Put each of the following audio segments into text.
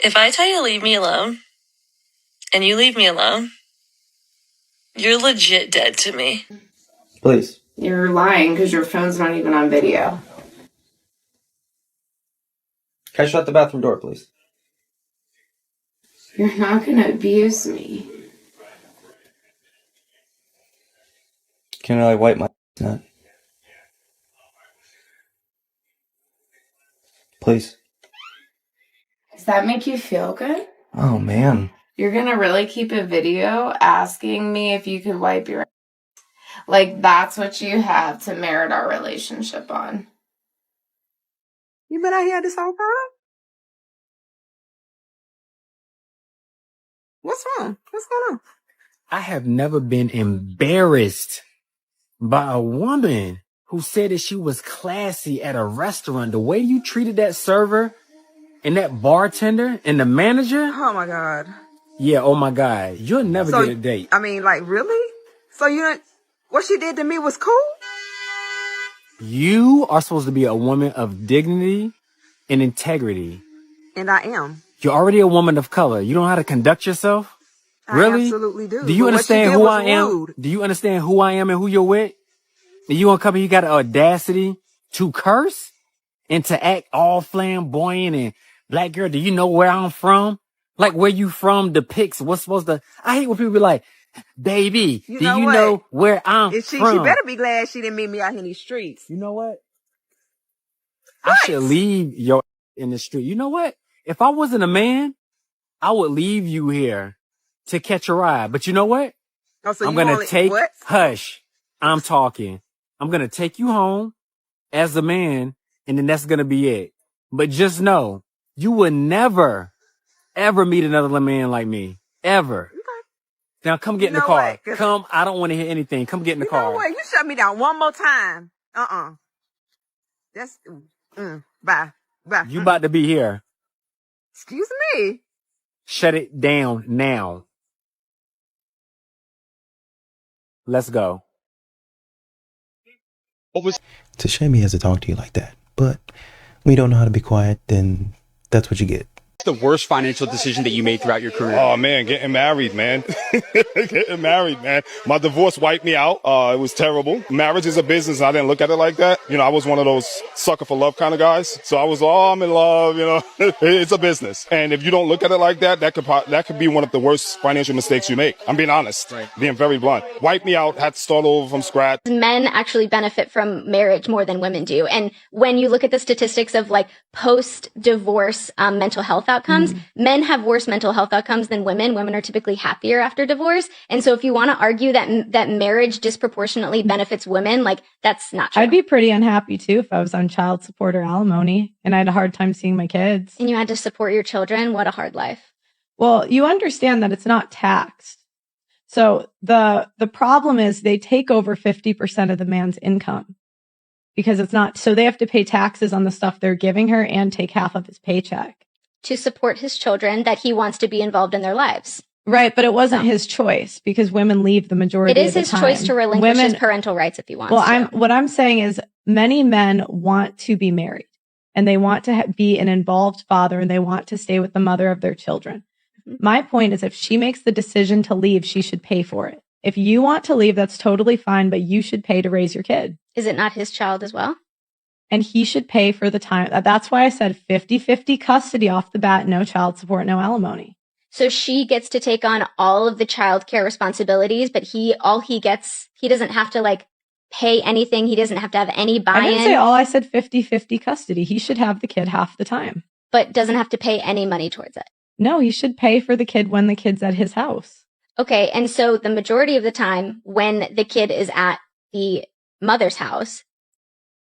If I tell you to leave me alone, and you leave me alone, you're legit dead to me. Please. You're lying because your phone's not even on video. Can I shut the bathroom door, please? You're not gonna abuse me. Can I wipe my nut? Please. Does that make you feel good? Oh, man. You're gonna really keep a video asking me if you could wipe your... Like, that's what you have to merit our relationship on. You been out here this whole time? What's wrong? What's going on? I have never been embarrassed by a woman who said that she was classy at a restaurant. The way you treated that server and that bartender and the manager. Oh my God. Yeah, oh my God. You'll never get a date. I mean, like, really? So what she did to me was cool? You are supposed to be a woman of dignity and integrity. And I am. You're already a woman of color. You don't know how to conduct yourself? Really? I absolutely do. Do you understand who I am? Rude. Do you understand who I am and who you're with? And you gonna come here, you got the audacity to curse and to act all flamboyant and black girl, do you know where I'm from? Like where you from depicts what's supposed to... I hate when people be like, baby, do you know where I'm from? She better be glad she didn't meet me out here in these streets. You know what? I should leave your in the street. You know what? If I wasn't a man, I would leave you here to catch a ride. But you know what? Oh, so I'm going to take... What? Hush. I'm talking. I'm going to take you home as a man, and then that's going to be it. But just know, you will never, ever meet another man like me. Ever. Okay. Now come get in the car. Come. I don't want to hear anything. Come get in the car. You know what? You shut me down one more time. That's... Bye. Bye. You about to be here. Excuse me. Shut it down now. Let's go. It's a shame he has to talk to you like that, but when you don't know how to be quiet, then that's what you get. The worst financial decision that you made throughout your career? Oh man, getting married, man. Getting married, man. My divorce wiped me out. It was terrible. Marriage is a business. I didn't look at it like that. You know, I was one of those sucker for love kind of guys. So I was, I'm in love, you know. It's a business. And if you don't look at it like that, that could be one of the worst financial mistakes you make. I'm being honest, being very blunt. Wiped me out, had to start over from scratch. Men actually benefit from marriage more than women do. And when you look at the statistics of like post-divorce mental health outcomes, men have worse mental health outcomes than women. Women are typically happier after divorce. And so if you want to argue that marriage disproportionately benefits women, like that's not true. I'd be pretty unhappy too if I was on child support or alimony and I had a hard time seeing my kids. And you had to support your children. What a hard life. Well, you understand that it's not taxed. So the problem is they take over 50% of the man's income because it's not, so they have to pay taxes on the stuff they're giving her and take half of his paycheck. To support his children that he wants to be involved in their lives. Right, but it wasn't his choice because women leave the majority of the time. It is his choice to relinquish his parental rights if he wants to. What I'm saying is many men want to be married and they want to be an involved father and they want to stay with the mother of their children. My point is if she makes the decision to leave, she should pay for it. If you want to leave, that's totally fine, but you should pay to raise your kid. Is it not his child as well? And he should pay for the time. That's why I said 50-50 custody off the bat, no child support, no alimony. So she gets to take on all of the child care responsibilities, but he doesn't have to like pay anything. He doesn't have to have any buy-in. I didn't say all. I said 50-50 custody. He should have the kid half the time. But doesn't have to pay any money towards it. No, he should pay for the kid when the kid's at his house. Okay. And so the majority of the time when the kid is at the mother's house,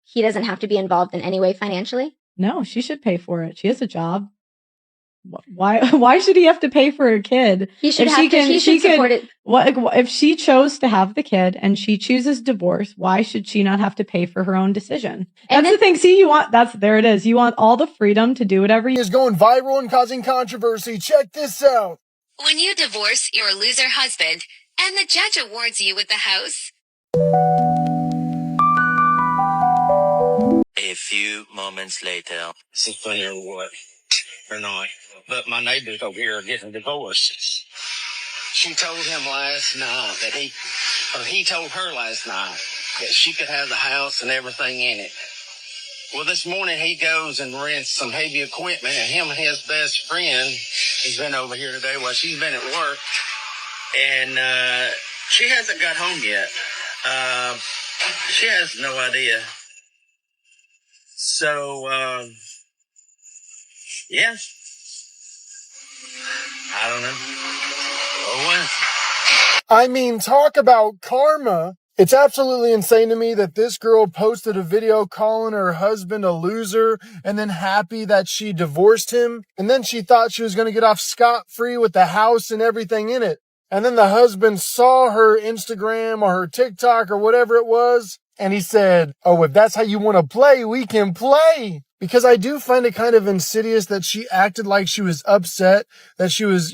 he doesn't have to be involved in any way financially? No, she should pay for it. She has a job. Why should he have to pay for a kid? He should support it. If she chose to have the kid and she chooses divorce, why should she not have to pay for her own decision? That's the thing. See, there it is. You want all the freedom to do whatever you... Is going viral and causing controversy. Check this out. When you divorce your loser husband and the judge awards you with the house. A few moments later. This is funny or what? or not. But my neighbors over here are getting divorced. She told him last night that he told her last night that she could have the house and everything in it. Well, this morning he goes and rents some heavy equipment, and him and his best friend has been over here today while she's been at work, and she hasn't got home yet. She has no idea. So, yeah. I don't know. Oh, well. I mean, talk about karma. It's absolutely insane to me that this girl posted a video calling her husband a loser and then happy that she divorced him. And then she thought she was going to get off scot-free with the house and everything in it. And then the husband saw her Instagram or her TikTok or whatever it was. And he said, oh, if that's how you want to play, we can play. Because I do find it kind of insidious that she acted like she was upset, that she was,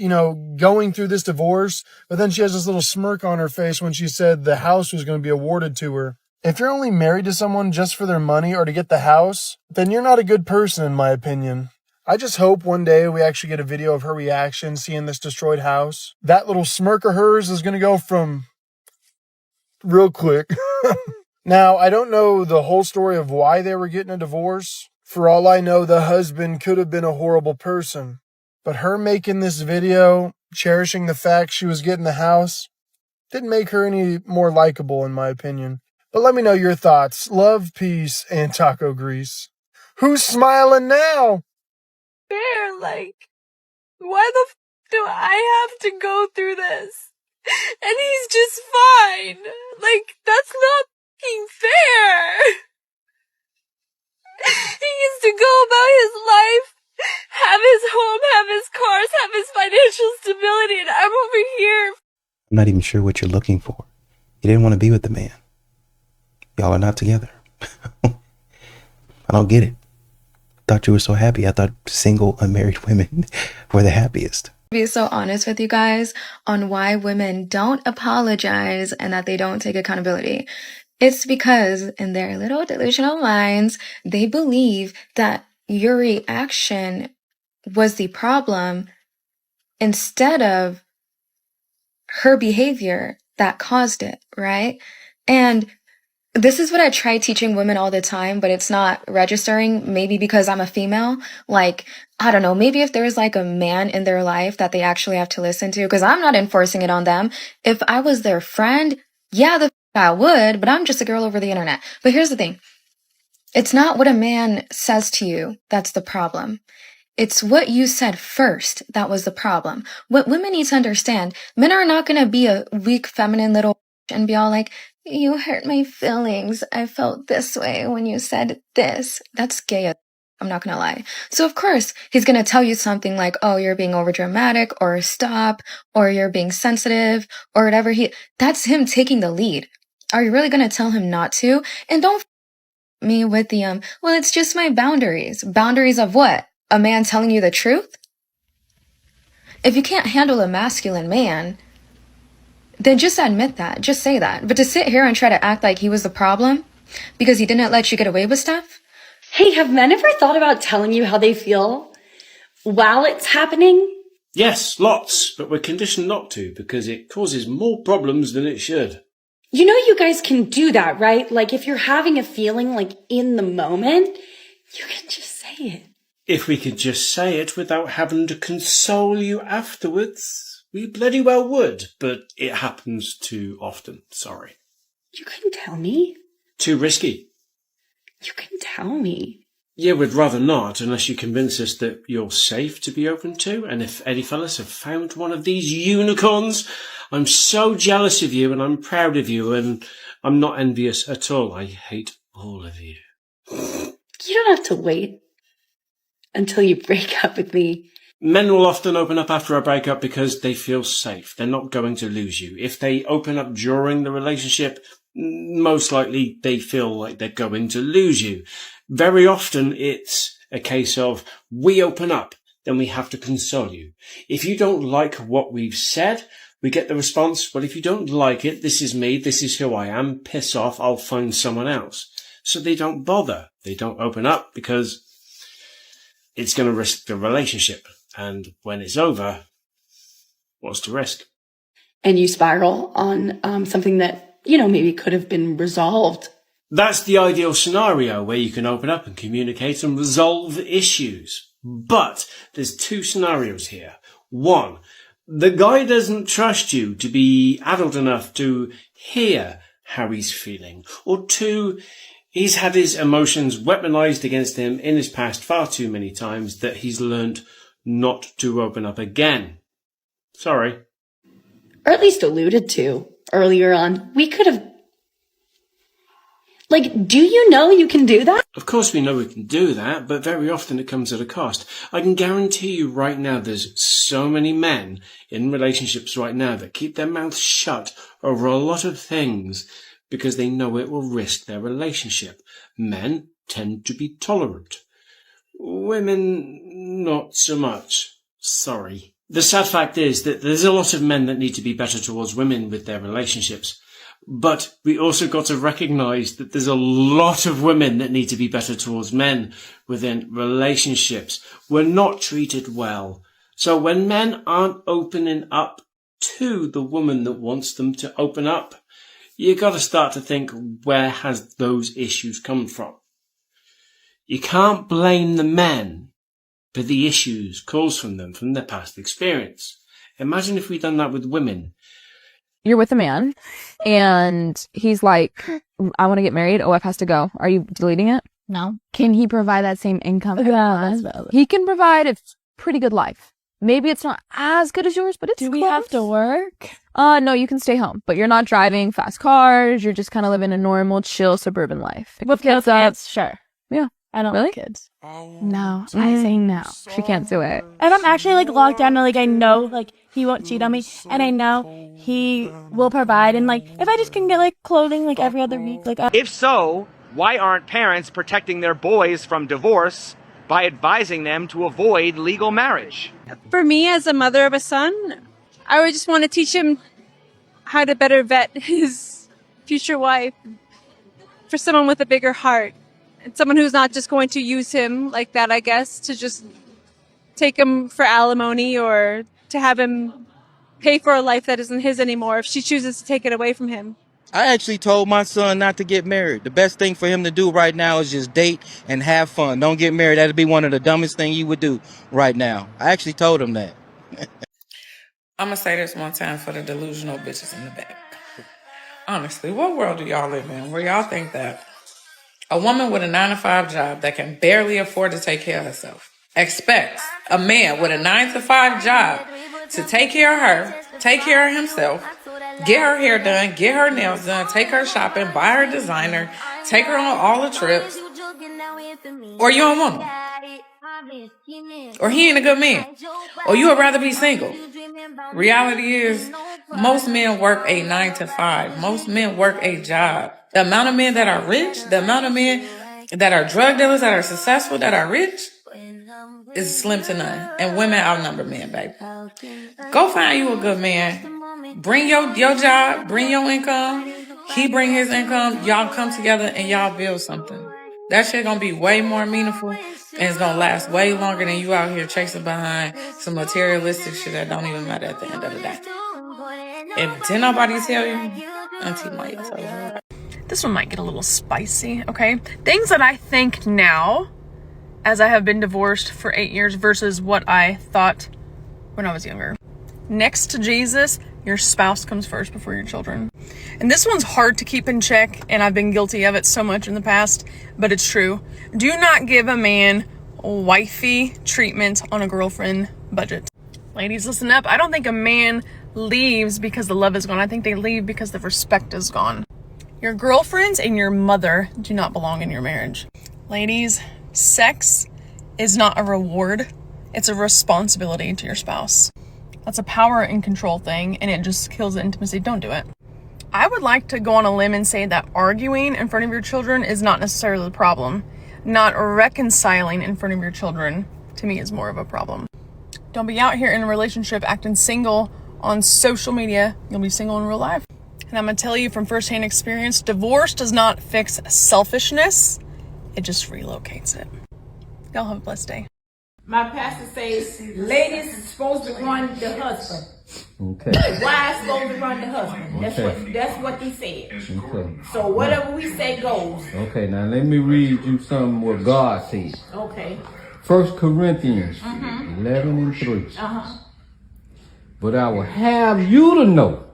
going through this divorce. But then she has this little smirk on her face when she said the house was going to be awarded to her. If you're only married to someone just for their money or to get the house, then you're not a good person, in my opinion. I just hope one day we actually get a video of her reaction seeing this destroyed house. That little smirk of hers is going to go from real quick. Now, I don't know the whole story of why they were getting a divorce. For all I know, the husband could have been a horrible person. But her making this video, cherishing the fact she was getting the house, didn't make her any more likable, in my opinion. But let me know your thoughts. Love, peace, and taco grease. Who's smiling now? Fair, why the do I have to go through this? And he's just fine. That's not fucking fair. He gets to go about his life, have his home, have his cars, have his financial stability, and I'm over here. I'm not even sure what you're looking for. You didn't want to be with the man. Y'all are not together. I don't get it. Thought you were so happy. I thought single, unmarried women were the happiest. Be so honest with you guys on why women don't apologize and that they don't take accountability. It's because in their little delusional minds, they believe that your reaction was the problem instead of her behavior that caused it, right? And this is what I try teaching women all the time, but it's not registering, maybe because I'm a female. I don't know, maybe if there's a man in their life that they actually have to listen to, because I'm not enforcing it on them. If I was their friend, yeah, I would, but I'm just a girl over the internet. But here's the thing. It's not what a man says to you that's the problem. It's what you said first that was the problem. What women need to understand, men are not going to be a weak, feminine little and be all like, you hurt my feelings. I felt this way when you said this. That's gay. I'm not going to lie. So of course, he's going to tell you something like, oh, you're being overdramatic, or stop, or you're being sensitive, or whatever. That's him taking the lead. Are you really going to tell him not to? And don't me with the, well, it's just my boundaries. Boundaries of what? A man telling you the truth? If you can't handle a masculine man, then just admit that. Just say that. But to sit here and try to act like he was the problem because he didn't let you get away with stuff? Hey, have men ever thought about telling you how they feel while it's happening? Yes, lots, but we're conditioned not to because it causes more problems than it should. You know you guys can do that, right? If you're having a feeling in the moment, you can just say it. If we could just say it without having to console you afterwards, we bloody well would, but it happens too often, sorry. You can tell me. Too risky. You can tell me. Yeah, we'd rather not, unless you convince us that you're safe to be open to, and if any fellas have found one of these unicorns, I'm so jealous of you, and I'm proud of you, and I'm not envious at all. I hate all of you. You don't have to wait until you break up with me. Men will often open up after a breakup because they feel safe. They're not going to lose you. If they open up during the relationship, most likely they feel like they're going to lose you. Very often it's a case of we open up, then we have to console you. If you don't like what we've said, we get the response, well, if you don't like it, this is me, this is who I am, piss off, I'll find someone else. So they don't bother. They don't open up because it's going to risk the relationship. And when it's over, what's the risk? And you spiral on something that, maybe could have been resolved. That's the ideal scenario where you can open up and communicate and resolve issues. But there's two scenarios here. One, the guy doesn't trust you to be adult enough to hear how he's feeling. Or two, he's had his emotions weaponized against him in his past far too many times that he's learned not to open up again. Sorry. Or at least alluded to earlier on. We could have... do you know you can do that? Of course we know we can do that, but very often it comes at a cost. I can guarantee you right now there's so many men in relationships right now that keep their mouths shut over a lot of things because they know it will risk their relationship. Men tend to be tolerant. Women, not so much. Sorry. The sad fact is that there's a lot of men that need to be better towards women with their relationships. But we also got to recognize that there's a lot of women that need to be better towards men within relationships. We're not treated well. So when men aren't opening up to the woman that wants them to open up, you got to start to think, where has those issues come from? You can't blame the men for the issues caused from them from their past experience. Imagine if we'd done that with women. You're with a man and he's like, I want to get married. OF has to go. Are you deleting it? No. Can he provide that same income? Yeah, he can provide a pretty good life. Maybe it's not as good as yours, but it's close. Do we have to work? No, you can stay home, but you're not driving fast cars. You're just kind of living a normal, chill suburban life. With kids, sure. Yeah. I don't really? like kids. No, I'm saying no. She can't do it. And I'm actually locked down and I know he won't cheat on me and I know he will provide and if I just can get clothing every other week If so, why aren't parents protecting their boys from divorce by advising them to avoid legal marriage? For me, as a mother of a son, I would just want to teach him how to better vet his future wife for someone with a bigger heart. And someone who's not just going to use him like that, I guess, to just take him for alimony or to have him pay for a life that isn't his anymore if she chooses to take it away from him. I actually told my son not to get married. The best thing for him to do right now is just date and have fun. Don't get married. That'd be one of the dumbest things he would do right now. I actually told him that. I'm going to say this one time for the delusional bitches in the back. Honestly, what world do y'all live in where y'all think that a woman with a 9-to-5 job that can barely afford to take care of herself expects a man with a 9-to-5 job to take care of her, take care of himself, get her hair done, get her nails done, take her shopping, buy her designer, take her on all the trips, or you don't want him, or he ain't a good man, or you would rather be single. Reality is, most men work a 9-to-5. Most men work a job. The amount of men that are rich, the amount of men that are drug dealers, that are successful, that are rich, is slim to none. And women outnumber men, baby. Go find you a good man. Bring your job, bring your income. He bring his income. Y'all come together and y'all build something. That shit gonna be way more meaningful and it's gonna last way longer than you out here chasing behind some materialistic shit that don't even matter at the end of the day. If did nobody tell you, Auntie Maya told you. This one might get a little spicy, okay? Things that I think now, as I have been divorced for 8 years versus what I thought when I was younger. Next to Jesus, your spouse comes first before your children. And this one's hard to keep in check, and I've been guilty of it so much in the past, but it's true. Do not give a man wifey treatment on a girlfriend budget. Ladies, listen up. I don't think a man leaves because the love is gone. I think they leave because the respect is gone. Your girlfriends and your mother do not belong in your marriage. Ladies, sex is not a reward. It's a responsibility to your spouse. That's a power and control thing, and it just kills the intimacy. Don't do it. I would like to go on a limb and say that arguing in front of your children is not necessarily the problem. Not reconciling in front of your children, to me, is more of a problem. Don't be out here in a relationship acting single on social media. You'll be single in real life. And I'm going to tell you from firsthand experience, divorce does not fix selfishness. It just relocates it. Y'all have a blessed day. My pastor says ladies is supposed to run the husband. Okay. Wives supposed to run the husband. That's what he said. Okay. So whatever we say goes. Okay, now let me read you some what God said. Okay. 1 Corinthians 11 and 3. Uh-huh. But I will have you to know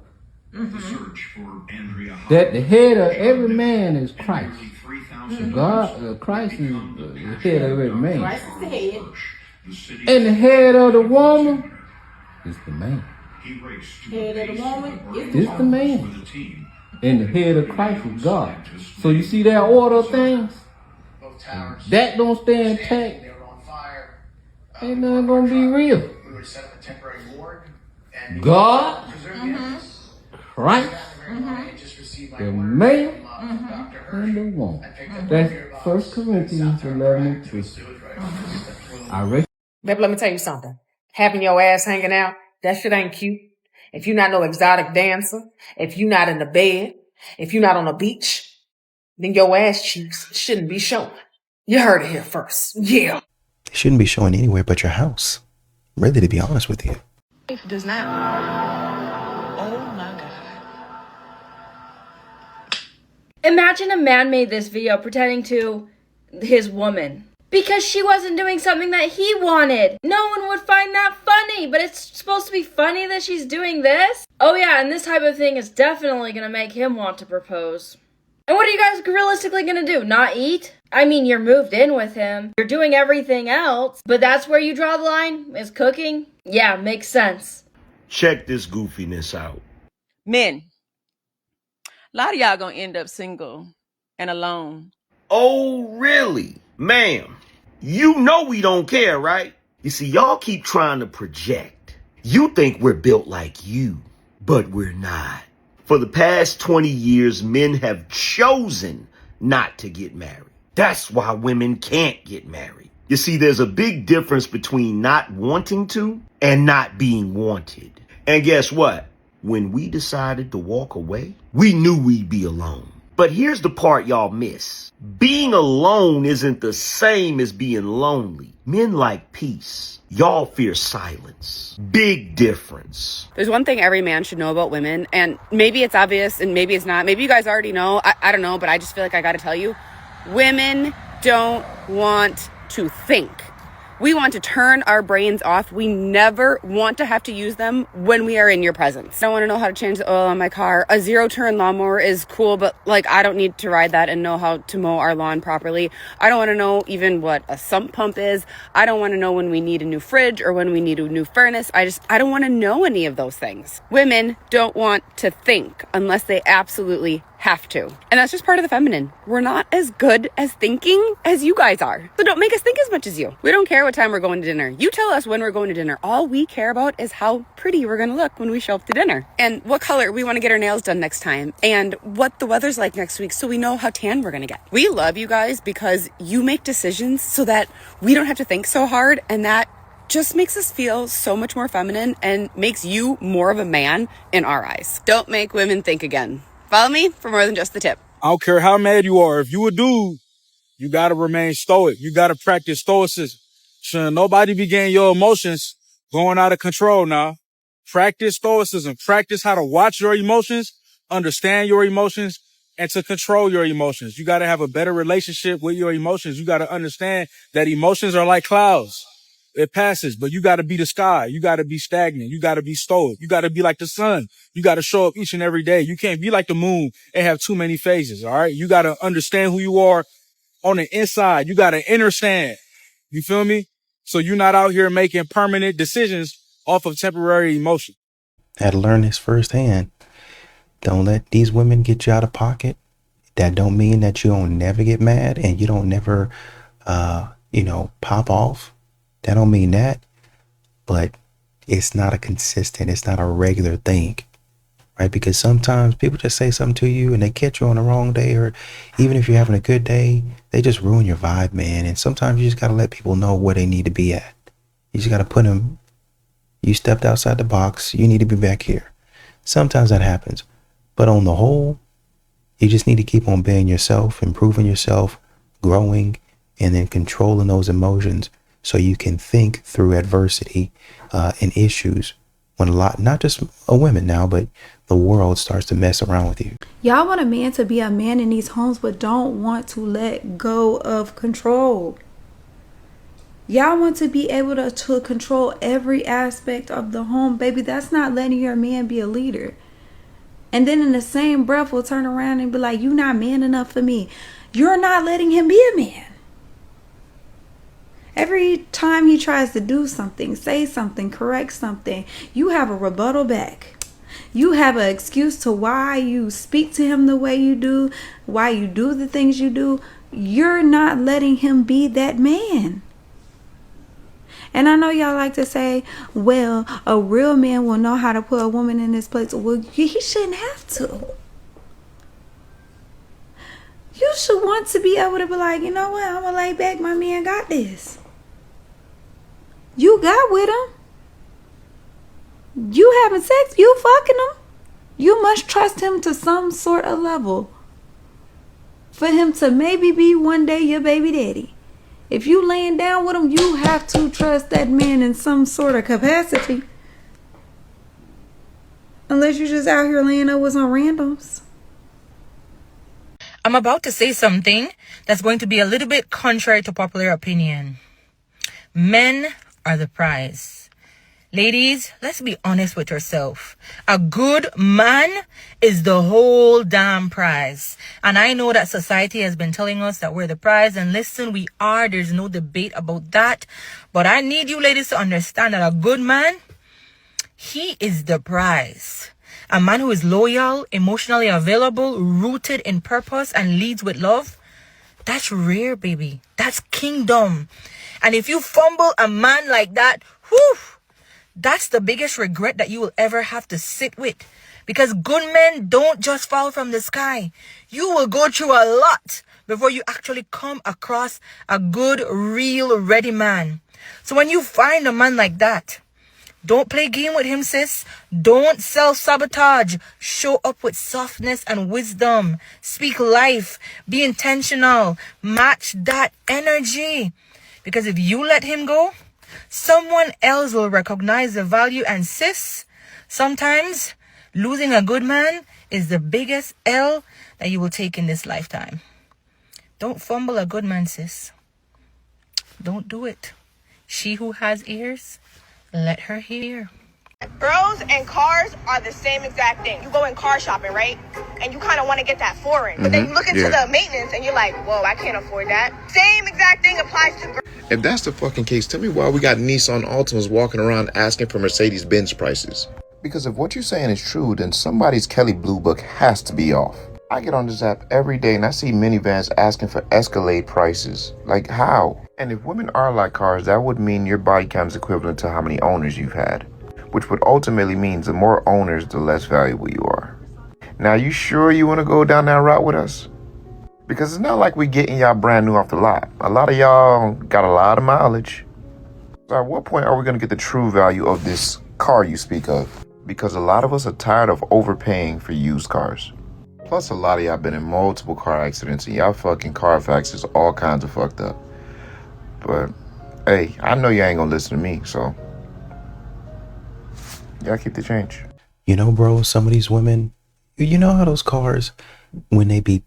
that the head of every man is Christ. Christ is the head of every man. Christ is the head. And the head of the woman is the man. Head of the woman is It's the man. And the head of Christ is God. So you see that order of things? That don't stay intact. Ain't nothing gonna be real. God, Christ, the man, and the woman. That's 1 Corinthians 11 and 3. I read. Baby, let me tell you something. Having your ass hanging out, that shit ain't cute. If you're not no exotic dancer, if you're not in the bed, if you're not on the beach, then your ass cheeks shouldn't be showing. You heard it here first. Yeah. It shouldn't be showing anywhere but your house. Really, to be honest with you. Does not. Oh my God. Imagine a man made this video pretending to his woman because she wasn't doing something that he wanted. No one would find that funny, but it's supposed to be funny that she's doing this? Oh yeah, and this type of thing is definitely gonna make him want to propose. And what are you guys realistically gonna do? Not eat? I mean, you're moved in with him. You're doing everything else, but that's where you draw the line? Is cooking? Yeah, makes sense. Check this goofiness out. Men, a lot of y'all gonna end up single and alone. Oh, really? Ma'am, you know we don't care, right? You see, y'all keep trying to project. You think we're built like you, but we're not. For the past 20 years, men have chosen not to get married. That's why women can't get married. You see, there's a big difference between not wanting to and not being wanted. And guess what? When we decided to walk away, we knew we'd be alone. But here's the part y'all miss. Being alone isn't the same as being lonely. Men like peace. Y'all fear silence. Big difference. There's one thing every man should know about women, and maybe it's obvious and maybe it's not. Maybe you guys already know. I don't know, but I just feel like I gotta tell you. Women don't want to think. We want to turn our brains off. We never want to have to use them when we are in your presence. I don't want to know how to change the oil on my car. A 0-turn lawnmower is cool, but like I don't need to ride that and know how to mow our lawn properly. I don't want to know even what a sump pump is. I don't want to know when we need a new fridge or when we need a new furnace. I don't want to know any of those things. Women don't want to think unless they absolutely have to. And that's just part of the feminine. We're not as good as thinking as you guys are. So don't make us think as much as you. We don't care what time we're going to dinner. You tell us when we're going to dinner. All we care about is how pretty we're going to look when we show up to dinner. And what color we want to get our nails done next time. And what the weather's like next week so we know how tan we're going to get. We love you guys because you make decisions so that we don't have to think so hard, and that just makes us feel so much more feminine and makes you more of a man in our eyes. Don't make women think again. Follow me for more than just the tip. I don't care how mad you are. If you a dude, you got to remain stoic. You got to practice stoicism. Shouldn't nobody be getting your emotions going out of control now. Practice stoicism. Practice how to watch your emotions, understand your emotions, and to control your emotions. You got to have a better relationship with your emotions. You got to understand that emotions are like clouds. It passes, but you got to be the sky. You got to be stagnant. You got to be stoic. You got to be like the sun. You got to show up each and every day. You can't be like the moon and have too many phases. All right. You got to understand who you are on the inside. You got to understand. You feel me? So you're not out here making permanent decisions off of temporary emotion. Had to learn this firsthand. Don't let these women get you out of pocket. That don't mean that you don't never get mad and you don't never, pop off. That don't mean that, but it's not it's not a regular thing, right? Because sometimes people just say something to you and they catch you on the wrong day, or even if you're having a good day, they just ruin your vibe, man. And sometimes you just got to let people know where they need to be at. You just got to put them, you stepped outside the box, you need to be back here. Sometimes that happens, but on the whole, you just need to keep on being yourself, improving yourself, growing, and then controlling those emotions. so you can think through adversity and issues when a lot, not just a women now, but the world starts to mess around with you. Y'all want a man to be a man in these homes, but don't want to let go of control. Y'all want to be able to control every aspect of the home. Baby, that's not letting your man be a leader. And then in the same breath, we'll turn around and be like, you not man enough for me. You're not letting him be a man. Every time he tries to do something, say something, correct something, you have a rebuttal back. You have an excuse to why you speak to him the way you do, why you do the things you do. You're not letting him be that man. And I know y'all like to say, well, a real man will know how to put a woman in this place. Well, he shouldn't have to. You should want to be able to be like, you know what, I'm going to lay back. My man got this. You got with him. You having sex. You fucking him. You must trust him to some sort of level for him to maybe be one day your baby daddy. If you laying down with him, you have to trust that man in some sort of capacity. Unless you're just out here laying up with some randoms. I'm about to say something that's going to be a little bit contrary to popular opinion. Men are the prize. Ladies, let's be honest with yourself. A good man is the whole damn prize. And I know that society has been telling us that we're the prize. And listen, we are. There's no debate about that. But I need you ladies to understand that a good man, he is the prize. A man who is loyal, emotionally available, rooted in purpose, and leads with love, that's rare, baby. That's kingdom. And if you fumble a man like that, whew, that's the biggest regret that you will ever have to sit with. Because good men don't just fall from the sky. You will go through a lot before you actually come across a good, real, ready man. So when you find a man like that, don't play game with him, sis. Don't self-sabotage. Show up with softness and wisdom. Speak life. Be intentional. Match that energy. Because if you let him go, someone else will recognize the value. And sis, sometimes losing a good man is the biggest L that you will take in this lifetime. Don't fumble a good man, sis. Don't do it. She who has ears, let her hear. Girls and cars are the same exact thing. You go in car shopping, right? And you kind of want to get that foreign. But then you look into the maintenance and you're like, whoa, I can't afford that. Same exact thing applies to girls. If that's the fucking case, tell me why we got Nissan Altimas walking around asking for Mercedes-Benz prices. Because if what you're saying is true, then somebody's Kelly Blue Book has to be off. I get on this app every day and I see minivans asking for Escalade prices. Like, how? And if women are like cars, that would mean your body count is equivalent to how many owners you've had. Which would ultimately mean the more owners, the less valuable you are. Now, you sure you want to go down that route with us? Because it's not like we're getting y'all brand new off the lot. A lot of y'all got a lot of mileage. So at what point are we going to get the true value of this car you speak of? Because a lot of us are tired of overpaying for used cars. Plus, a lot of y'all been in multiple car accidents and y'all fucking Carfax is all kinds of fucked up. But, hey, I know you ain't going to listen to me, so y'all keep the change. You know, bro, some of these women, you know how those cars, when they be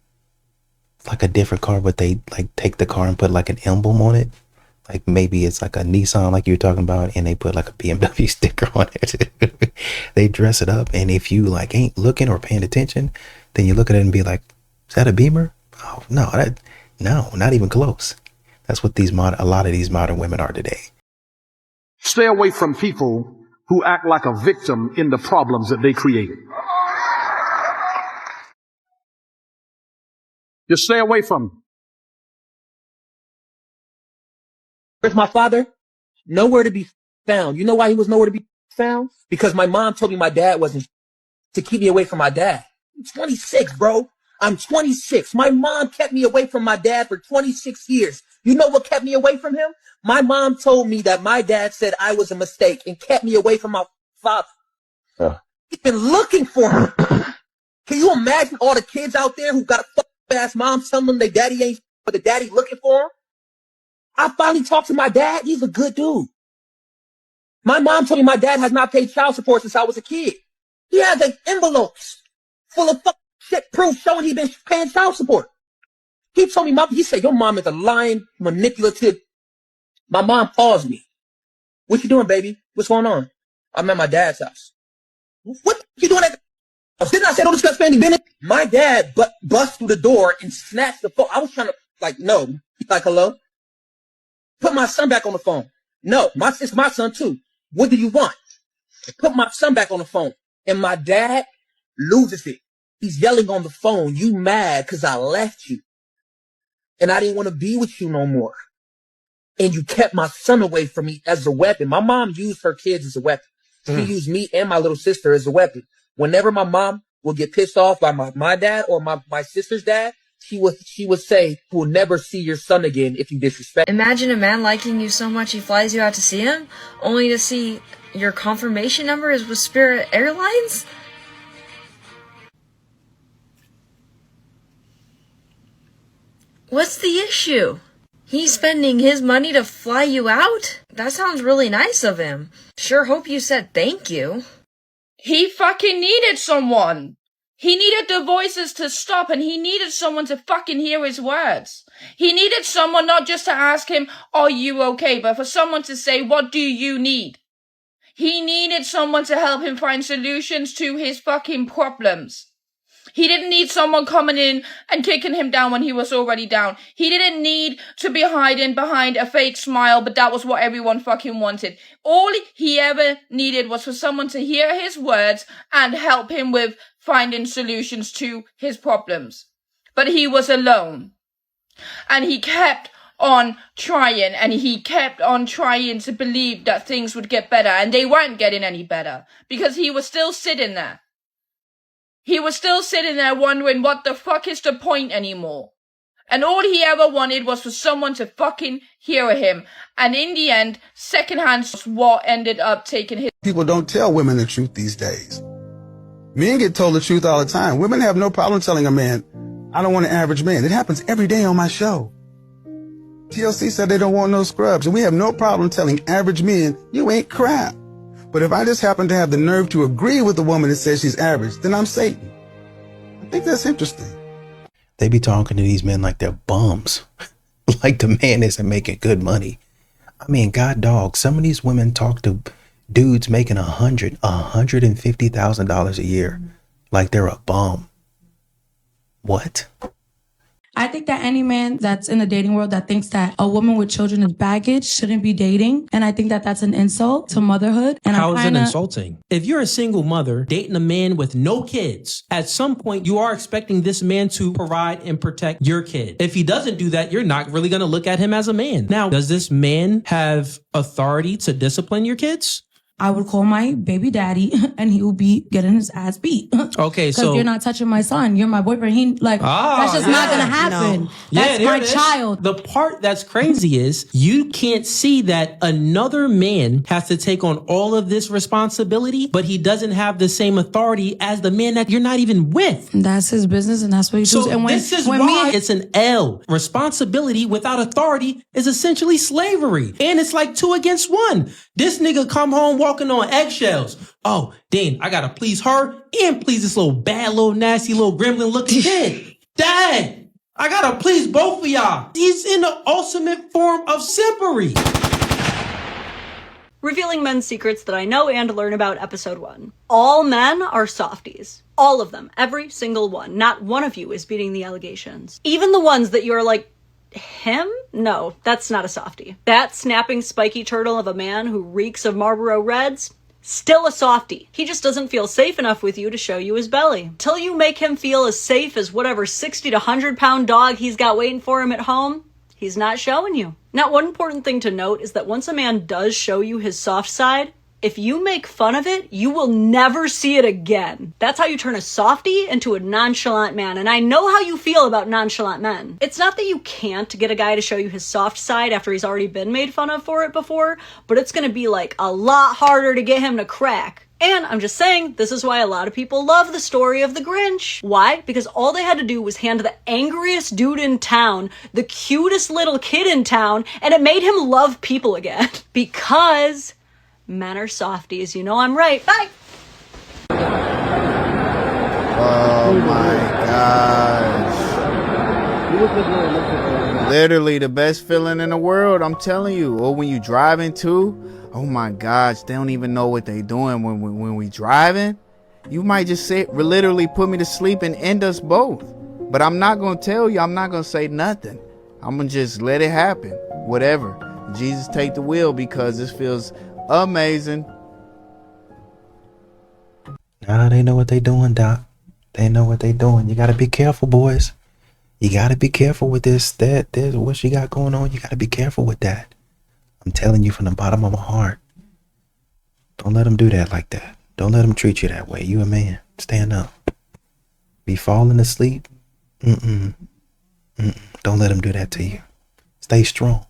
like a different car, but they like take the car and put like an emblem on it? Like maybe it's like a Nissan like you were talking about and they put like a BMW sticker on it. They dress it up, and if you like ain't looking or paying attention, then you look at it and be like, is that a Beamer? Oh, no, no, not even close. That's what a lot of these modern women are today. Stay away from people who act like a victim in the problems that they created. Just stay away from them. Where's my father? Nowhere to be found. You know why he was nowhere to be found? Because my mom told me my dad wasn't, to keep me away from my dad. I'm 26, bro. I'm 26. My mom kept me away from my dad for 26 years. You know what kept me away from him? My mom told me that my dad said I was a mistake and kept me away from my father. Yeah. He's been looking for me. Can you imagine all the kids out there who got a fuck ass mom telling them their daddy ain't, but the daddy looking for them? I finally talked to my dad. He's a good dude. My mom told me my dad has not paid child support since I was a kid. He has an envelopes full of fucking shit proof showing he been paying child support. He told me, he said, your mom is a lying, manipulative. My mom paused me. What you doing, baby? What's going on? I'm at my dad's house. What you doing at the house? Didn't I say don't discuss family business? My dad bust through the door and snatched the phone. I was trying to, like, no. Like, hello? Put my son back on the phone. No, it's my son too. What do you want? Put my son back on the phone. And my dad loses it. He's yelling on the phone, you mad because I left you. And I didn't want to be with you no more. And you kept my son away from me as a weapon. My mom used her kids as a weapon. She used me and my little sister as a weapon. Whenever my mom would get pissed off by my dad or my sister's dad, she would say, we'll never see your son again if you disrespect. Imagine a man liking you so much he flies you out to see him, only to see your confirmation number is with Spirit Airlines? What's the issue? He's spending his money to fly you out? That sounds really nice of him. Sure hope you said thank you. He fucking needed someone. He needed the voices to stop, and he needed someone to fucking hear his words. He needed someone not just to ask him, are you okay, but for someone to say, what do you need? He needed someone to help him find solutions to his fucking problems. He didn't need someone coming in and kicking him down when he was already down. He didn't need to be hiding behind a fake smile, but that was what everyone fucking wanted. All he ever needed was for someone to hear his words and help him with finding solutions to his problems. But he was alone. And he kept on trying, and he kept on trying to believe that things would get better, and they weren't getting any better, because he was still sitting there. He was still sitting there wondering what the fuck is the point anymore. And all he ever wanted was for someone to fucking hear him. And in the end, secondhand was what ended up taking his... People don't tell women the truth these days. Men get told the truth all the time. Women have no problem telling a man, I don't want an average man. It happens every day on my show. TLC said they don't want no scrubs. And we have no problem telling average men, you ain't crap. But if I just happen to have the nerve to agree with the woman that says she's average, then I'm Satan. I think that's interesting. They be talking to these men like they're bums. Like the man isn't making good money. I mean, God dog, some of these women talk to dudes making $150,000 a year like they're a bum. What? I think that any man that's in the dating world that thinks that a woman with children is baggage shouldn't be dating. And I think that that's an insult to motherhood. And How is it insulting? If you're a single mother dating a man with no kids, at some point you are expecting this man to provide and protect your kid. If he doesn't do that, you're not really going to look at him as a man. Now, does this man have authority to discipline your kids? I would call my baby daddy and he will be getting his ass beat. Okay, so because you're not touching my son. You're my boyfriend. That's just not gonna happen. No. That's my it is. child. The part that's crazy is you can't see that another man has to take on all of this responsibility, but he doesn't have the same authority as the man that you're not even with. That's his business and that's what he does. And this is why it's an L. Responsibility without authority is essentially slavery. And it's like 2 against 1. This nigga come home walking on eggshells. Oh, Dean, I gotta please her and please this little bad, little nasty, little gremlin looking kid. Dad, I gotta please both of y'all. He's in the ultimate form of simpery. Revealing men's secrets that I know and learn about episode 1. All men are softies. All of them. Every single one. Not one of you is beating the allegations. Even the ones that you're like, him? No, that's not a softie. That snapping spiky turtle of a man who reeks of Marlboro Reds? Still a softie. He just doesn't feel safe enough with you to show you his belly. Till you make him feel as safe as whatever 60 to 100 pound dog he's got waiting for him at home, he's not showing you. Now, one important thing to note is that once a man does show you his soft side, if you make fun of it, you will never see it again. That's how you turn a softie into a nonchalant man, and I know how you feel about nonchalant men. It's not that you can't get a guy to show you his soft side after he's already been made fun of for it before, but it's gonna be like a lot harder to get him to crack. And I'm just saying, this is why a lot of people love the story of the Grinch. Why? Because all they had to do was hand the angriest dude in town the cutest little kid in town, and it made him love people again. Because men are softies. You know I'm right. Bye! Oh my gosh. Literally the best feeling in the world, I'm telling you. Or when you driving too. Oh my gosh, they don't even know what they doing when we driving. You might just literally put me to sleep and end us both. But I'm not gonna tell you, I'm not gonna say nothing. I'm gonna just let it happen. Whatever. Jesus take the wheel, because this feels amazing. Nah, they know what they doing, Doc. They know what they doing. You gotta be careful, boys. You gotta be careful with this. There's what she got going on. You gotta be careful with that. I'm telling you from the bottom of my heart. Don't let them do that like that. Don't let them treat you that way. You a man. Stand up. Be falling asleep. Don't let them do that to you. Stay strong.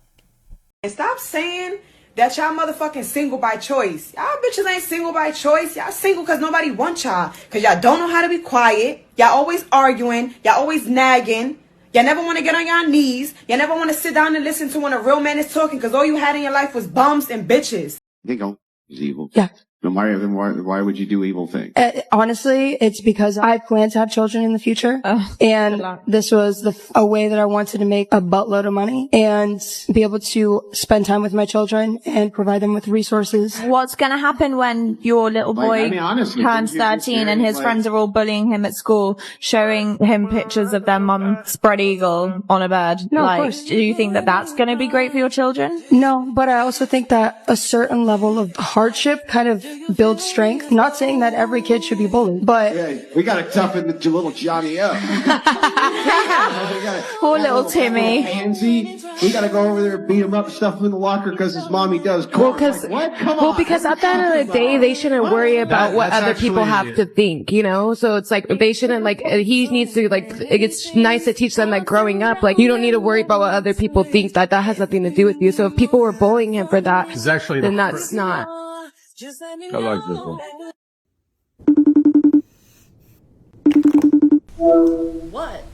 And stop saying that y'all motherfucking single by choice. Y'all bitches ain't single by choice. Y'all single because nobody wants y'all. Because y'all don't know how to be quiet. Y'all always arguing. Y'all always nagging. Y'all never want to get on y'all knees. Y'all never want to sit down and listen to when a real man is talking, because all you had in your life was bums and bitches. Dingo is evil. Yeah. Then why would you do evil things? Honestly, it's because I plan to have children in the future. And this was a way that I wanted to make a buttload of money and be able to spend time with my children and provide them with resources. What's going to happen when your little boy turns 13 and his friends are all bullying him at school, showing him pictures of their mum spread eagle on a bed? No, of course. Do you think that that's going to be great for your children? No, but I also think that a certain level of hardship kind of builds strength. Not saying that every kid should be bullied, but We got to toughen the little Johnny up. Poor little Timmy. Pansy. We got to go over there and beat him up, stuff him in the locker because his mommy does. Because at the end of the day, they shouldn't worry about what other people have to think, you know? So it's like, they shouldn't, like, he needs to, like, it's nice to teach them that growing up, like, you don't need to worry about what other people think. That has nothing to do with you. So if people were bullying him for that, then that's not. I like this one. What?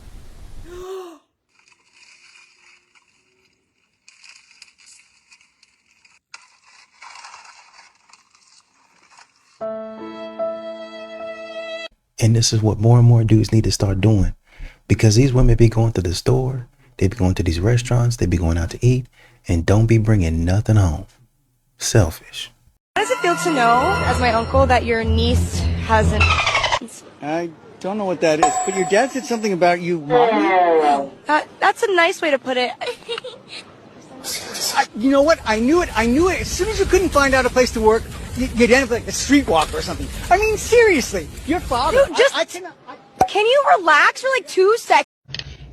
And this is what more and more dudes need to start doing. Because these women be going to the store, they be going to these restaurants, they be going out to eat, and don't be bringing nothing home. Selfish. How does it feel to know, as my uncle, that your niece has an... I don't know what that is, but your dad said something about you, mommy? That's a nice way to put it. You know what? I knew it. As soon as you couldn't find out a place to work, you'd end up like a streetwalker or something. I mean, seriously, your father... Dude, can you relax for like 2 seconds?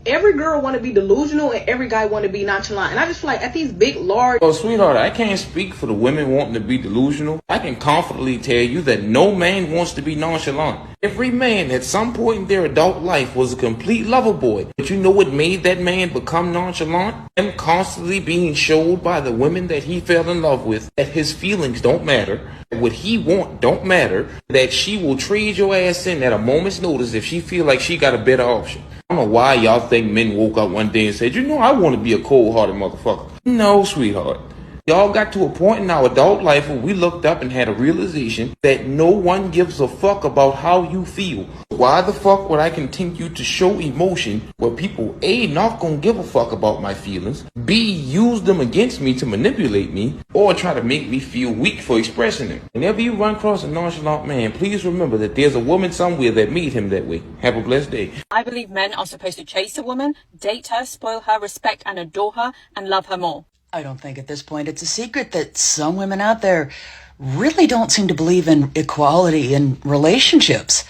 Every girl want to be delusional and every guy want to be nonchalant. And I just feel like at these big, large... Oh, sweetheart, I can't speak for the women wanting to be delusional. I can confidently tell you that no man wants to be nonchalant. Every man at some point in their adult life was a complete lover boy. But you know what made that man become nonchalant? Him constantly being showed by the women that he fell in love with that his feelings don't matter, what he want don't matter, that she will trade your ass in at a moment's notice if she feel like she got a better option. I don't know why y'all think men woke up one day and said, you know, I want to be a cold-hearted motherfucker. No, sweetheart. Y'all got to a point in our adult life where we looked up and had a realization that no one gives a fuck about how you feel. Why the fuck would I continue to show emotion where people A, not gonna give a fuck about my feelings, B, use them against me to manipulate me, or try to make me feel weak for expressing them? Whenever you run across a nonchalant man, please remember that there's a woman somewhere that made him that way. Have a blessed day. I believe men are supposed to chase a woman, date her, spoil her, respect and adore her, and love her more. I don't think at this point it's a secret that some women out there really don't seem to believe in equality in relationships.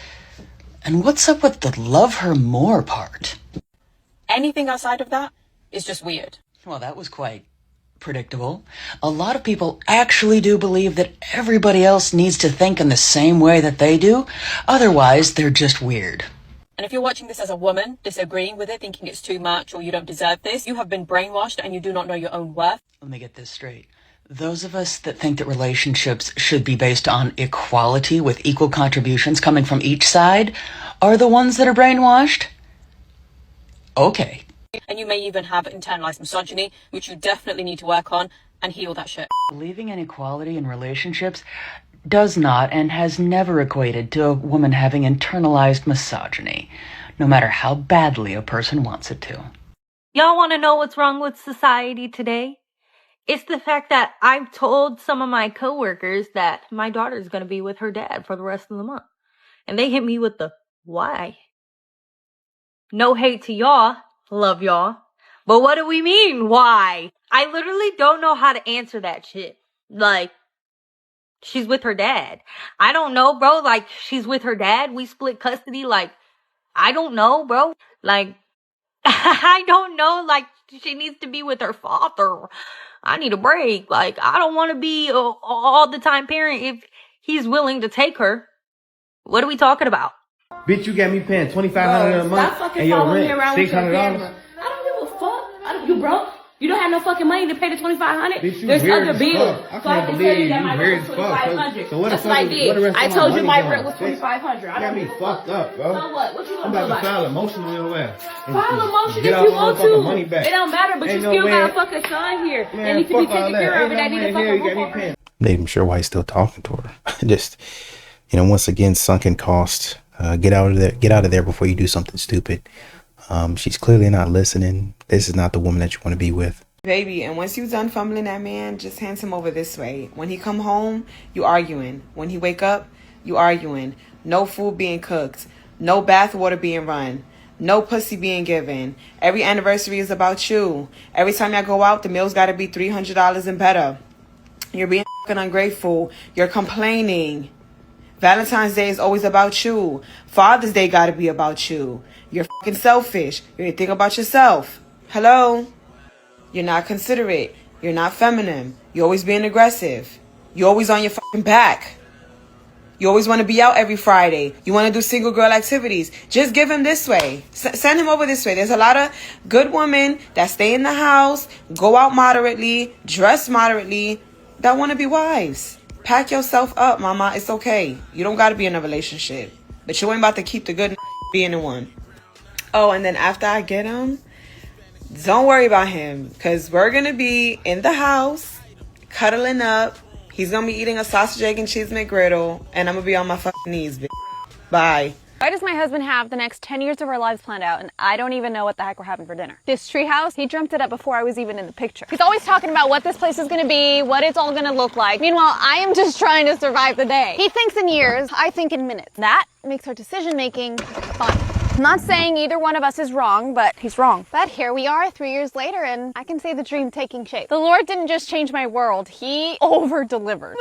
And what's up with the love her more part? Anything outside of that is just weird. Well, that was quite predictable. A lot of people actually do believe that everybody else needs to think in the same way that they do. Otherwise, they're just weird. And if you're watching this as a woman, disagreeing with it, thinking it's too much or you don't deserve this, you have been brainwashed and you do not know your own worth. Let me get this straight. Those of us that think that relationships should be based on equality with equal contributions coming from each side are the ones that are brainwashed? Okay. And you may even have internalized misogyny, which you definitely need to work on and heal that shit. Believing in equality in relationships does not and has never equated to a woman having internalized misogyny, no matter how badly a person wants it to. Y'all want to know what's wrong with society today? It's the fact that I've told some of my coworkers that my daughter's going to be with her dad for the rest of the month. And they hit me with the, why? No hate to y'all. Love y'all. But what do we mean, why? I literally don't know how to answer that shit. Like, she's with her dad. I don't know, bro. Like, she's with her dad. We split custody. Like, I don't know, bro. Like, I don't know. Like, she needs to be with her father. I need a break. Like, I don't want to be all the time parent if he's willing to take her. What are we talking about? Bitch, you got me paying $2,500 a month and your rent $600. I don't give a fuck. You broke? You don't have no fucking money to pay the $2,500. Bitch, you There's weird other as bills. fuck. I So I can't can believe tell you that you my weird rent as was fuck. $2,500. So what the That's fuck what I is- did. what the rest I of my told you money my going? rent was Bitch, $2,500. I got don't me give a fucked fuck. up, bro. So what? What you I'm gonna do about to about file it? a motion on your ass. File a motion Get if all you my want motherfucking to. money back. It don't matter, but Ain't you no still way. got a fucking son here. Man, They need to fuck be all taken that. care of, Ain't and no I need way to in hell you fucking got me move paying. Not even sure why he's still talking to her. Just, once again, sunken cost. Get out of there. Get out of there before you do something stupid. She's clearly not listening. This is not the woman that you want to be with. Baby, and once you're done fumbling that man, just hand him over this way. When he come home, you arguing. When he wake up, you arguing. No food being cooked. No bath water being run. No pussy being given. Every anniversary is about you. Every time y'all go out, the meal's got to be $300 and better. You're being fucking ungrateful. You're complaining. Valentine's Day is always about you. Father's Day got to be about you. You're fucking selfish. You ain't think about yourself. Hello? You're not considerate. You're not feminine. You're always being aggressive. You're always on your fucking back. You always want to be out every Friday. You want to do single girl activities. Just give him this way. Send him over this way. There's a lot of good women that stay in the house, go out moderately, dress moderately, that want to be wives. Pack yourself up, mama. It's okay. You don't got to be in a relationship. But you ain't about to keep the good being in one. Oh, and then after I get him, don't worry about him, because we're going to be in the house, cuddling up. He's going to be eating a sausage, egg, and cheese McGriddle, and I'm going to be on my fucking knees, bitch. Bye. Why does my husband have the next 10 years of our lives planned out, and I don't even know what the heck we're having for dinner? This treehouse, he dreamt it up before I was even in the picture. He's always talking about what this place is gonna be, what it's all gonna look like. Meanwhile, I am just trying to survive the day. He thinks in years, I think in minutes. That makes our decision-making fun. I'm not saying either one of us is wrong, but he's wrong. But here we are 3 years later, and I can see the dream taking shape. The Lord didn't just change my world, he over-delivered.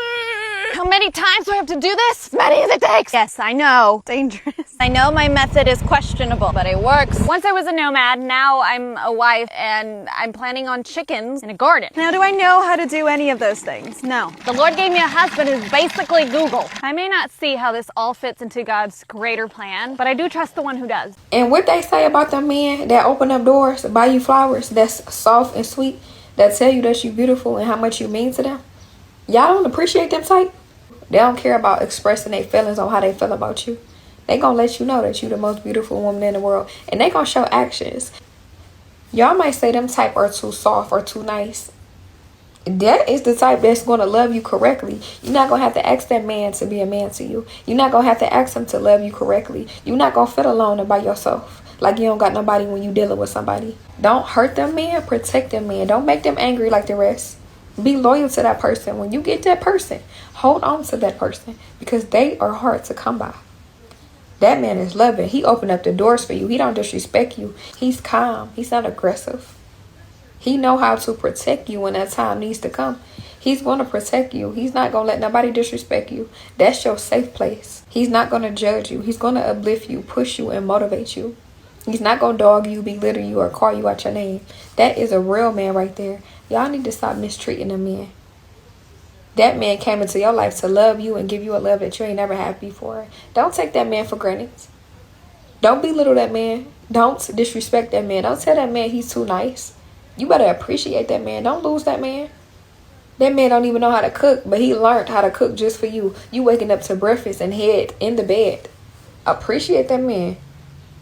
How many times do I have to do this? As many as it takes. Yes, I know. Dangerous. I know my method is questionable, but it works. Once I was a nomad, now I'm a wife, and I'm planning on chickens in a garden. Now, do I know how to do any of those things? No. The Lord gave me a husband who's basically Google. I may not see how this all fits into God's greater plan, but I do trust the one who does. And what they say about them men that open up doors, buy you flowers, that's soft and sweet, that tell you that you're beautiful and how much you mean to them. Y'all don't appreciate them type. They don't care about expressing their feelings on how they feel about you. They gonna let you know that you the most beautiful woman in the world. And they gonna show actions. Y'all might say them type are too soft or too nice. That is the type that's gonna love you correctly. You're not gonna have to ask that man to be a man to you. You're not gonna have to ask him to love you correctly. You're not gonna feel alone and by yourself. Like you don't got nobody when you dealing with somebody. Don't hurt them men, protect them men. Don't make them angry like the rest. Be loyal to that person. When you get that person, hold on to that person, because they are hard to come by. That man is loving. He opened up the doors for you. He don't disrespect you. He's calm. He's not aggressive. He know how to protect you when that time needs to come. He's going to protect you. He's not going to let nobody disrespect you. That's your safe place. He's not going to judge you. He's going to uplift you, push you, and motivate you. He's not going to dog you, belittle you, or call you out your name. That is a real man right there. Y'all need to stop mistreating a man. That man came into your life to love you and give you a love that you ain't never had before. Don't take that man for granted. Don't belittle that man. Don't disrespect that man. Don't tell that man he's too nice. You better appreciate that man. Don't lose that man. That man don't even know how to cook, but he learned how to cook just for you. You waking up to breakfast and head in the bed. Appreciate that man.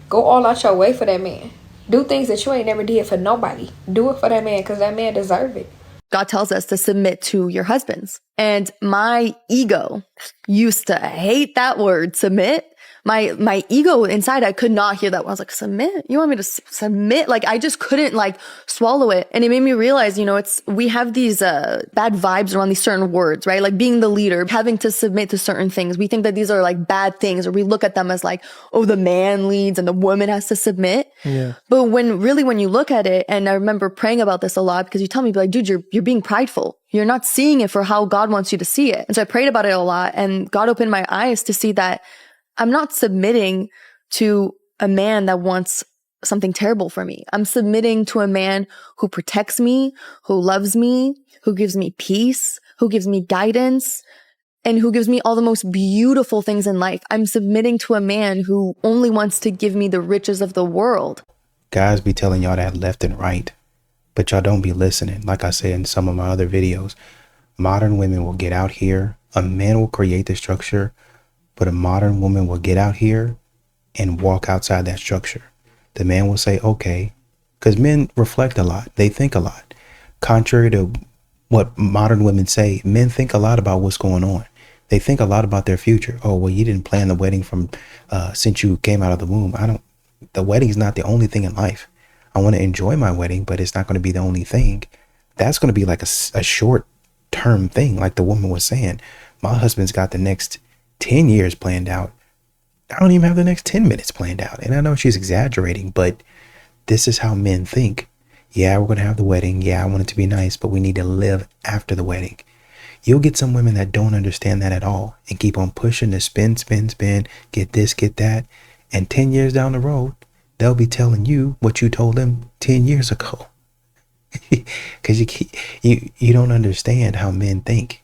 Go all out your way for that man. Do things that you ain't never did for nobody. Do it for that man because that man deserve it. God tells us to submit to your husbands. And my ego used to hate that word, submit. My ego inside, I could not hear that. I was like, submit? You want me to submit? Like, I just couldn't like swallow it. And it made me realize, you know, we have these bad vibes around these certain words, right? Like being the leader, having to submit to certain things. We think that these are like bad things, or we look at them as like, oh, the man leads and the woman has to submit. Yeah. But when you look at it, and I remember praying about this a lot, because you tell me, like, dude, you're being prideful. You're not seeing it for how God wants you to see it. And so I prayed about it a lot, and God opened my eyes to see that I'm not submitting to a man that wants something terrible for me. I'm submitting to a man who protects me, who loves me, who gives me peace, who gives me guidance, and who gives me all the most beautiful things in life. I'm submitting to a man who only wants to give me the riches of the world. Guys be telling y'all that left and right, but y'all don't be listening. Like I said in some of my other videos, modern women will get out here. A man will create the structure, but a modern woman will get out here and walk outside that structure. The man will say, okay, because men reflect a lot. They think a lot. Contrary to what modern women say, men think a lot about what's going on. They think a lot about their future. Oh, well, you didn't plan the wedding from since you came out of the womb. The wedding's not the only thing in life. I want to enjoy my wedding, but it's not going to be the only thing. That's going to be like a short term thing. Like the woman was saying, my husband's got the next 10 years planned out. I don't even have the next 10 minutes planned out. And I know she's exaggerating, but this is how men think. Yeah, we're going to have the wedding. Yeah, I want it to be nice, but we need to live after the wedding. You'll get some women that don't understand that at all and keep on pushing to spin, get this, get that. And 10 years down the road, they'll be telling you what you told them 10 years ago. Because you don't understand how men think.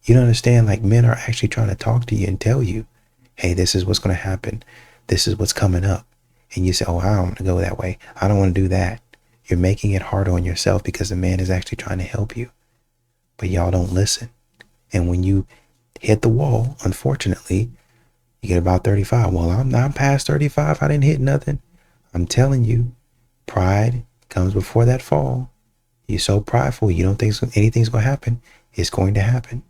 You don't understand, like, men are actually trying to talk to you and tell you, hey, this is what's going to happen. This is what's coming up. And you say, oh, I don't want to go that way. I don't want to do that. You're making it harder on yourself because the man is actually trying to help you. But y'all don't listen. And when you hit the wall, unfortunately, you get about 35. Well, I'm past 35. I didn't hit nothing. I'm telling you, pride comes before that fall. You're so prideful. You don't think anything's going to happen. It's going to happen.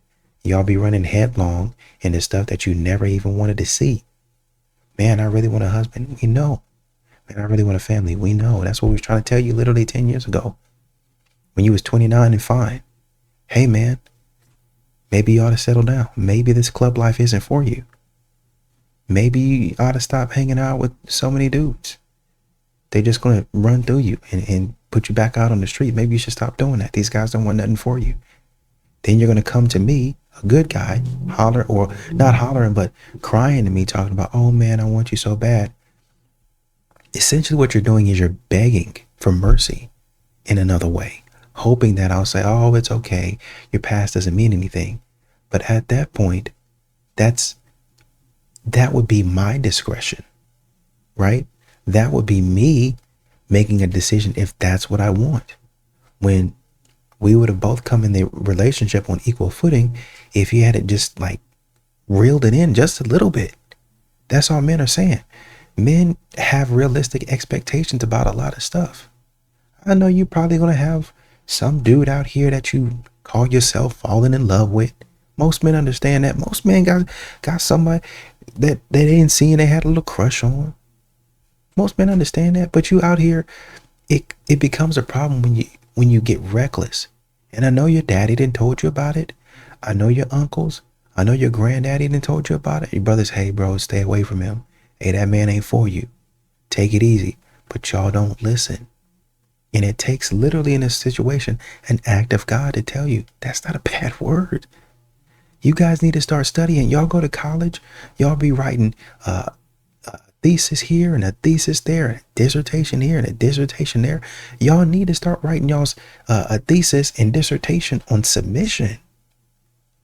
Y'all be running headlong into stuff that you never even wanted to see. Man, I really want a husband. We know. Man, I really want a family. We know. That's what we were trying to tell you literally 10 years ago. When you was 29 and fine. Hey, man, maybe you ought to settle down. Maybe this club life isn't for you. Maybe you ought to stop hanging out with so many dudes. They're just going to run through you and put you back out on the street. Maybe you should stop doing that. These guys don't want nothing for you. Then you're going to come to me, a good guy, holler, or not hollering, but crying to me, talking about, oh man, I want you so bad. Essentially what you're doing is you're begging for mercy in another way, hoping that I'll say, oh, it's okay. Your past doesn't mean anything. But at that point, that would be my discretion, right? That would be me making a decision if that's what I want. When we would have both come in the relationship on equal footing if you had it just like reeled it in just a little bit. That's all men are saying. Men have realistic expectations about a lot of stuff. I know you're probably going to have some dude out here that you call yourself falling in love with. Most men understand that. Most men got somebody that they didn't see and they had a little crush on. Most men understand that. But you out here, it becomes a problem when you get reckless. And I know your daddy didn't told you about it. I know your uncles. I know your granddaddy didn't told you about it. Your brothers, hey bro, stay away from him. Hey, that man ain't for you. Take it easy. But y'all don't listen. And it takes literally in this situation an act of God to tell you that's not a bad word. You guys need to start studying. Y'all go to college. Y'all be writing a thesis here and a thesis there, and a dissertation here and a dissertation there. Y'all need to start writing y'all's a thesis and dissertation on submission,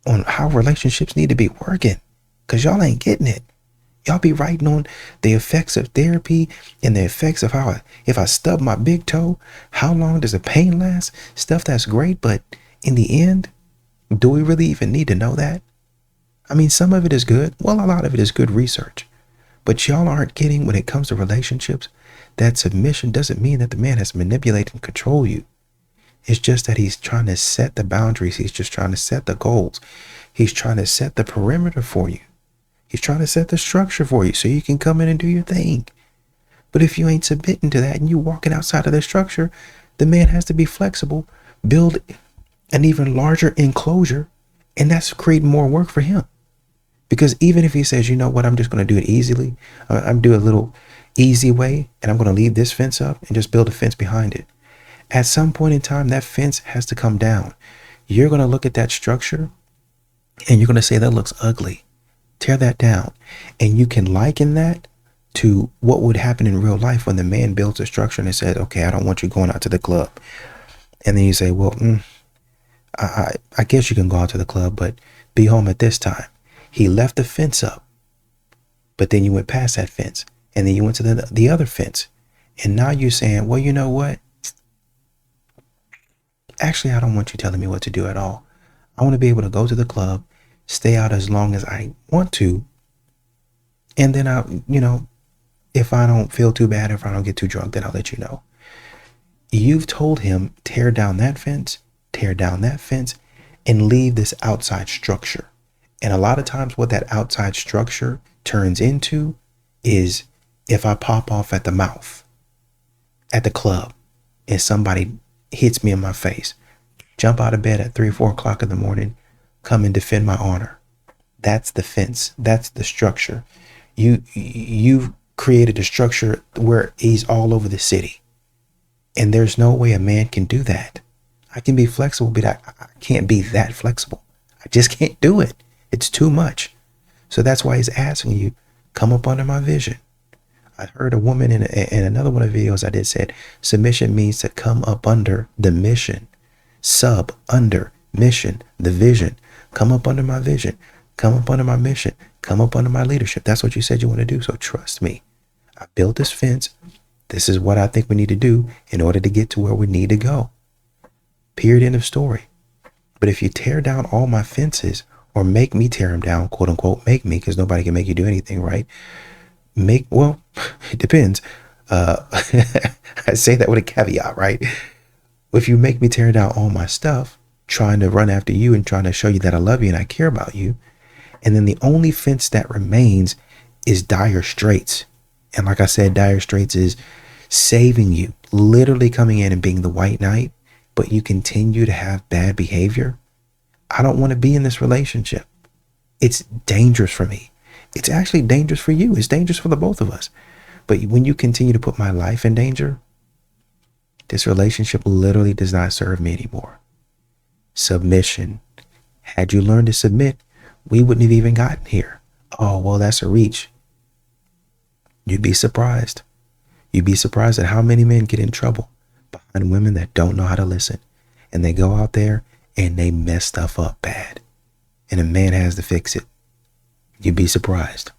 on how relationships need to be working, because y'all ain't getting it. Y'all be writing on the effects of therapy and the effects of how if I stub my big toe, how long does the pain last? Stuff that's great, but in the end, Do we really even need to know that? I mean, some of it is good. Well, a lot of it is good research. But y'all aren't getting, when it comes to relationships, that submission doesn't mean that the man has to manipulate and control you. It's just that he's trying to set the boundaries. He's just trying to set the goals. He's trying to set the perimeter for you. He's trying to set the structure for you so you can come in and do your thing. But if you ain't submitting to that and you walking outside of the structure, the man has to be flexible, build an even larger enclosure, and that's creating more work for him. Because even if he says, you know what, I'm just going to do it easily, I'm doing a little easy way, and I'm going to leave this fence up and just build a fence behind it. At some point in time, that fence has to come down. You're going to look at that structure and you're going to say, that looks ugly. Tear that down. And you can liken that to what would happen in real life when the man builds a structure and says, okay, I don't want you going out to the club. And then you say, well, I guess you can go out to the club, but be home at this time. He left the fence up, but then you went past that fence, and then you went to the other fence. And now you're saying, well, you know what? Actually, I don't want you telling me what to do at all. I want to be able to go to the club, stay out as long as I want to. And then if I don't feel too bad, if I don't get too drunk, then I'll let you know. You've told him, tear down that fence, and leave this outside structure. And a lot of times what that outside structure turns into is, if I pop off at the mouth at the club and somebody hits me in my face, jump out of bed at 3 or 4 o'clock in the morning, come and defend my honor. That's the fence. That's the structure. You've created a structure where he's all over the city. And there's no way a man can do that. I can be flexible, but I can't be that flexible. I just can't do it. It's too much. So that's why he's asking you, come up under my vision. I heard a woman in another one of the videos I did said, submission means to come up under the mission. Sub, under, mission, the vision. Come up under my vision. Come up under my mission. Come up under my leadership. That's what you said you want to do. So trust me. I built this fence. This is what I think we need to do in order to get to where we need to go. Period. End of story. But if you tear down all my fences, or make me tear them down, quote unquote, make me, because nobody can make you do anything, right? Well, it depends. I say that with a caveat, right? If you make me tear down all my stuff, trying to run after you and trying to show you that I love you and I care about you, and then the only fence that remains is dire straits. And like I said, dire straits is saving you, literally coming in and being the white knight, but you continue to have bad behavior. I don't want to be in this relationship. It's dangerous for me. It's actually dangerous for you. It's dangerous for the both of us. But when you continue to put my life in danger, this relationship literally does not serve me anymore. Submission. Had you learned to submit, we wouldn't have even gotten here. Oh, well, that's a reach. You'd be surprised. You'd be surprised at how many men get in trouble behind women that don't know how to listen. And they go out there and they mess stuff up bad. And a man has to fix it. You'd be surprised.